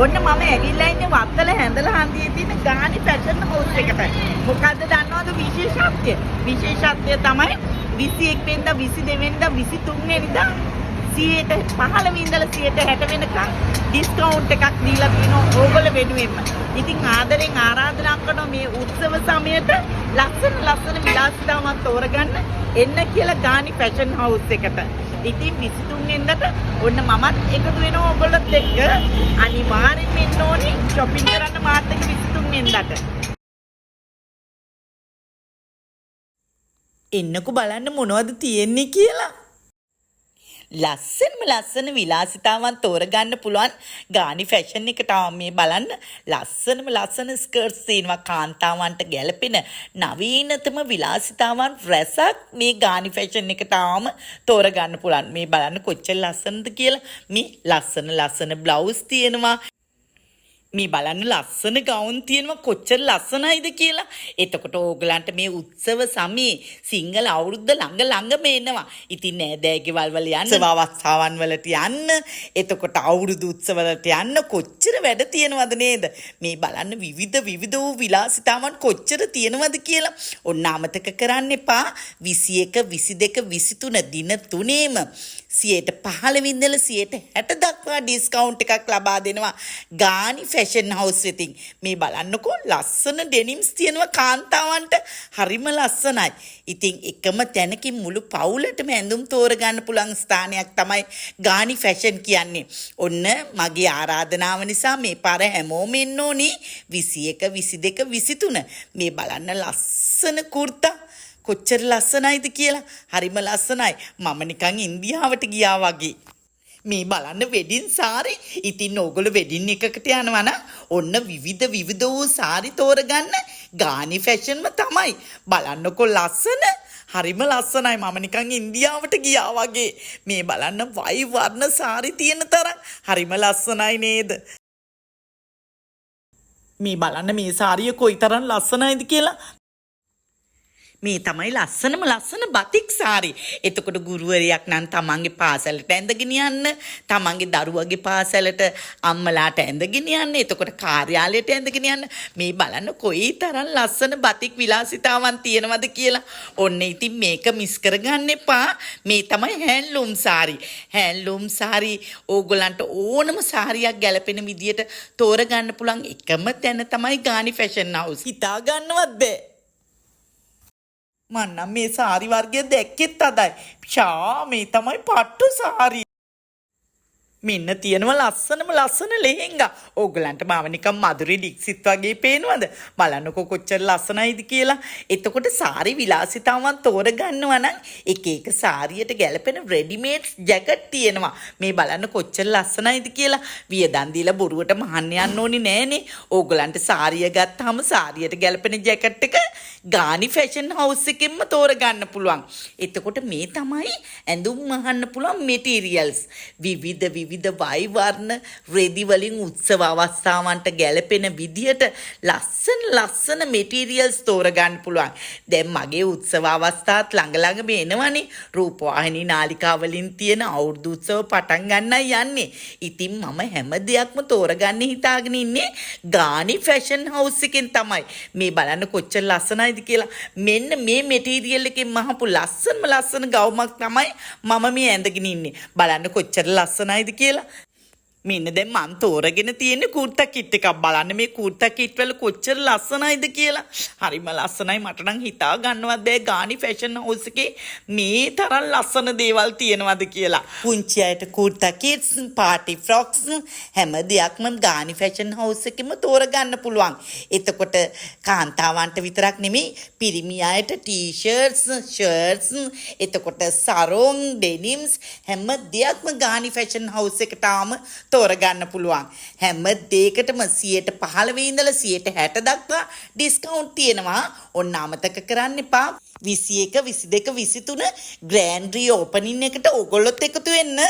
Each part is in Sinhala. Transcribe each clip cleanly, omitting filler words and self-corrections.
ඔන්න මම ඇවිල්ලා ඉන්නේ වත්තල හැඳලා හන්දියේ තියෙන ගානි ෆැෂන් හවුස් එකට. මොකද්ද දන්නවද විශේෂත්වය? විශේෂත්වය තමයි 21 වෙනිදා 22 වෙනිදා 23 වෙනිදා 15 ඉඳලා 60 වෙනකම් ඩිස්කවුන්ට් එකක් දීලා තියෙනවා ඕගොල්ලෝ වෙනුවෙන්ම. ඉතින් ආදරෙන් ආරාධනා කරනවා මේ උත්සව සමයට ලස්සන විලාසිතාවක් තෝරගන්න එන්න කියලා ගානි ෆැෂන් හවුස් එකට. ඉතින් 23 වෙනිදාට ඔන්න මමත් එකතු වෙනවා ඕගොල්ලොත් එක්ක. අනිවාර්යෙන්ම එන්න ඕනේ shopping කරන්න මාත් එක්ක 23 වෙනිදාට. එන්නකෝ බලන්න මොනවද තියෙන්නේ කියලා. ලස්සන විලාසිතාවන් තෝරගන්න පුළුවන් ගානි ෆැෂන් එකට මේ බලන්න ලස්සන ස්කර්ට්ස් තියෙනවා කාන්තාවන්ට ගැලපෙන නවීනතම විලාසිතාවන් රැසක් මේ ගානි ෆැෂන් එකට තෝරගන්න පුළුවන්. මේ බලන්න කොච්චර ලස්සනද කියලා. මේ ලස්සන බ්ලවුස් තියෙනවා. මේ බලන්න ලස්සන ගවුන් තියෙනවා කොච්චර ලස්සනයිද කියලා. එතකොට ඕගලන්ට මේ උත්සව සමයේ සිංගල අවුරුද්ද ළඟ මේනවා. ඉතින් නෑදෑයගේ වල යන්න, සවවස්සාවන් වලට යන්න, එතකොට අවුරුදු උත්සව වලට යන්න කොච්චර වැඩ තියෙනවද නේද? මේ බලන්න විවිධ වූ විලාසිතාවන් කොච්චර තියෙනවද කියලා. ඔන්න අමතක කරන්න එපා. 21, 22, 23 දින තුනේම 15 ඉඳලා 60 දක්වා ඩිස්කවුන්ට් එකක් ලබා දෙනවා ගානි ෆැෂන් හවුස් වෙතින්. මේ බලන්නකෝ ලස්සන ඩෙනිම්ස් තියෙනවා කාන්තාවන්ට හරිම ලස්සනයි. ඉතින් එකම තැනකින් මුළු පවුලටම ඇඳුම් තෝරගන්න පුළුවන් ස්ථානයක් තමයි ගානි ෆැෂන් කියන්නේ. ඔන්න මගේ ආරාධනාව නිසා මේ පාර හැමෝම එන්න ඕනි 21, 22, 23. මේ බලන්න ලස්සන කුර්තා කොච්චර ලස්සනයිද කියලා. හරිම ලස්සනයි. මම නිකන් ඉන්දියාවට ගියා වගේ. මේ බලන්න වෙඩින් සාරි. ඉතින් ඕගොල්ලෝ වෙඩින් එකකට යනවා නම් ඔන්න විවිධ වූ සාරි තෝරගන්න ගානි ෆැෂන්ම තමයි. බලන්නකො ලස්සන. හරිම ලස්සනයි. මම නිකන් ඉන්දියාවට ගියා වගේ. මේ බලන්න වයි වර්ණ සාරි තියෙන තරම් හරිම ලස්සනයි නේද? මේ බලන්න මේ සාරිය කොයිතරම් ලස්සනයිද කියලා. මේ තමයි ලස්සන බතික් සාරි. එතකොට ගුරුවරයෙක් නම් තමන්ගේ පාසලට ඇඳගෙන යන්න, තමන්ගේ දරුවගේ පාසලට අම්මලාට ඇඳගෙන යන්න, එතකොට කාර්යාලයට ඇඳගෙන යන්න. මේ බලන්න කොයිතරම් ලස්සන බතික් විලාසිතාවන් තියෙනවද කියලා. ඔන්න ඉතින් මේක මිස් කරගන්න එපා. මේ තමයි හැන්ඩ්ලූම් සාරි. හැන්ඩ්ලූම් සාරි ඕගොල්ලන්ට ඕනම සාරියක් ගැලපෙන විදියට තෝරගන්න පුළුවන් එකම තැන තමයි ගානි ෆැෂන් හවුස්. හිතා ගන්නවත් බෑ. මන්නම් මේ සාරි වර්ගය දැක්කෙත් අදයි. මේ තමයි පට්ටු සාරි. මෙන්න තියෙනවා ලස්සන ලෙහෙංගා. ඕගලන්ට මාව නිකන් මధుරි ඩික්සිත් වගේ පේනවද? බලන්නකෝ කොච්චර ලස්සනයිද කියලා. එතකොට සාරි විලාසිතාවන් තෝරගන්නවා නම් එක සාරියට ගැලපෙන රෙඩිමේඩ් ජැකට් තියෙනවා. මේ බලන්න කොච්චර ලස්සනයිද කියලා. වියදම් දීලා බොරුවට මහන්න යන්න ඕනේ නෑනේ. ඕගලන්ට සාරිය ගත්තාම සාරියට ගැලපෙන ජැකට් එක ගානි ෆැෂන් හවුස් එකෙන්ම තෝරගන්න පුළුවන්. එතකොට මේ තමයි ඇඳුම් මහන්න පුළුවන් මෙටීරියල්ස්. විවිධ වයි වර්ණ රෙදි වලින් උත්සව අවස්ථාවන්ට ගැලපෙන විදියට ලස්සන මෙටීරියල්ස් තෝරගන්න පුළුවන්. දැන් මගේ උත්සව අවස්ථාත් ළඟම එනවනේ. රූපවාහිනී නාලිකා වලින් තියෙන අවුරුදු උත්සව පටන් ගන්නයි යන්නේ. ඉතින් මම හැම දෙයක්ම තෝරගන්න හිතාගෙන ඉන්නේ ගානි ෆැෂන් හවුස් එකෙන් තමයි. මේ බලන්න කොච්චර ලස්සනයිද කියලා. මෙන්න මේ මෙටීරියල් එකෙන් මහපු ලස්සන ගවුමක් තමයි මම මේ ඇඳගෙන ඉන්නේ. බලන්න කොච්චර ලස්සනයිද කියලා. මෙන්න දැන් මම තෝරගෙන තියෙන කුර්තා කිට් එකක්. බලන්න මේ කුර්තා කිට් වල කොච්චර ලස්සනයිද කියලා. හරිම ලස්සනයි. මට නම් හිතා ගන්නවත් බෑ ගානි ෆැෂන් හවුස් එකේ මේ තරම් ලස්සන දේවල් තියෙනවද කියලා. පුංචි අයට කුර්තා කිට්ස්, පාටි ෆ්‍රොක්ස් හැම දෙයක්ම ගානි ෆැෂන් හවුස් එකෙම තෝරගන්න පුළුවන්. එතකොට කාන්තාවන්ට විතරක් නෙමෙයි පිරිමි අයට ටී-ෂර්ට්ස්, ෂර්ට්ස්, එතකොට සරෝන්, ඩෙනිම්ස් හැම දෙයක්ම ගානි ෆැෂන් හවුස් එකට තෝරගන්න පුළුවන්. හැම දෙයකටම 15 ඉඳලා 60 දක්වා ඩිස්කවුන්ට් තියෙනවා. ඔන්න අමතක කරන්න එපා. 21, 22, 23 ග්‍රෑන්ඩ් රීಓපනින් එකට ඔයගොල්ලොත් එකතු වෙන්න.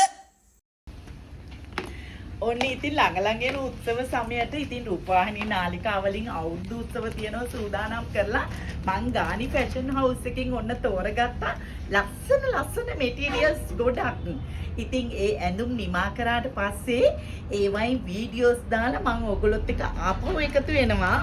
ඔන්න ඉතින් ළඟ ළඟ එන උත්සව සමයට ඉතින් රූපවාහිනී නාලිකා වලින් අවුරුදු උත්සව තියෙනවා සූදානම් කරලා මං ගානි ෆැෂන් හවුස් එකකින් ඔන්න තෝරගත්තා ලස්සන මෙටීරියල්ස් ගොඩක්. ඉතින් ඒ ඇඳුම් නිමා කරාට පස්සේ ඒවයින් වීඩියෝස් දාලා මං ඔයගොල්ලොත් එක්ක ආපහු එකතු වෙනවා.